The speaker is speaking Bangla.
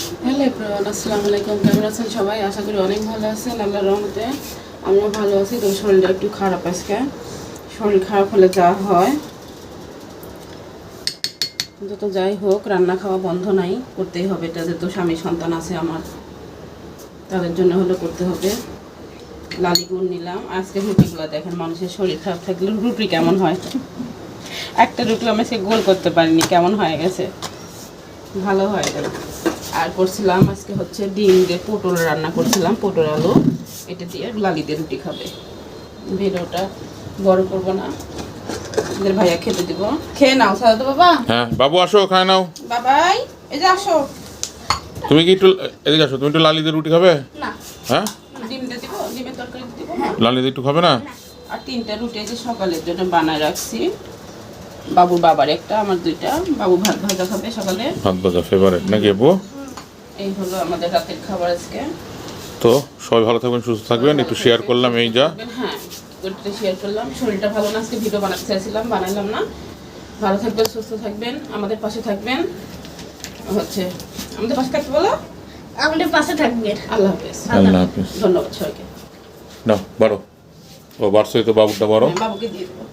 হ্যালো এভরিওয়ান, আসসালামু আলাইকুম। কেমন আছেন সবাই? আশা করি অনেক ভালো আছেন আল্লাহর রহমতে। আমিও ভালো আছি। তো শরীরটা একটু খারাপ আজকে। শরীর খারাপ হলে যা হয়, যত যাই হোক রান্না খাওয়া বন্ধ নাই, করতেই হবে। এটা যেহেতু স্বামী সন্তান আছে আমার, তাদের জন্য হলে করতে হবে। লালি গুড় নিলাম। আজকে রুটিগুলো দেখেন, মানুষের শরীর খারাপ থাকলে রুটি কেমন হয়। একটা রুটি আমি সে গোল করতে পারিনি, কেমন হয়ে গেছে, ভালো হয় না। আর করছিলাম আজকে হচ্ছে ডিম দিয়ে পটল রান্না করছিলাম, পটল আলু। এটা দিয়ে লালি দিয়ে রুটি খাবে। ভিডিওটা বড় করবো না, এদের ভাইয়া খেতে দিব। খেয়ে নাও সাদা বাবা। হ্যাঁ বাবু আসো, খায় নাও। বাবাই এই যে আসো। তুমি কি একটু এদিকে আসো, তুমি একটু লালি দিয়ে রুটি খাবে? না, হ্যাঁ, ডিমটা দিব, ডিমের তরকারি দিব। লালি দিয়ে একটু খাবে না? আর 3টা রুটি যে সকালের জন্য বানায় রাখছি। বাবুর বাবার একটা, আমার 2টা। বাবু ভাত ভাজা খাবে সকালে। ভাত ভাজা ফেভারিট নাকি আপু? এই হলো আমাদের রাতের খাবার আজকে। তো সবাই ভালো থাকবেন, সুস্থ থাকবেন। একটু শেয়ার করলাম এই যা। হ্যাঁ, একটু শেয়ার করলাম। শরীরটা ভালো না, আজকে ভিডিও বানাতে চাইছিলাম, বানাইলাম না। ভালো থাকবেন, সুস্থ থাকবেন, আমাদের পাশে থাকবেন। হচ্ছে আমাদের পাশে থাকতে বলো, আমাদের পাশে থাকবেন। আল্লাহ হাফেজ। আল্লাহ হাফিজ। ধন্যবাদ সবাইকে। না বাড়ো, ও বাড়ছোই তো, বাবুটা বড়। বাবুকে দিয়ে দেবো।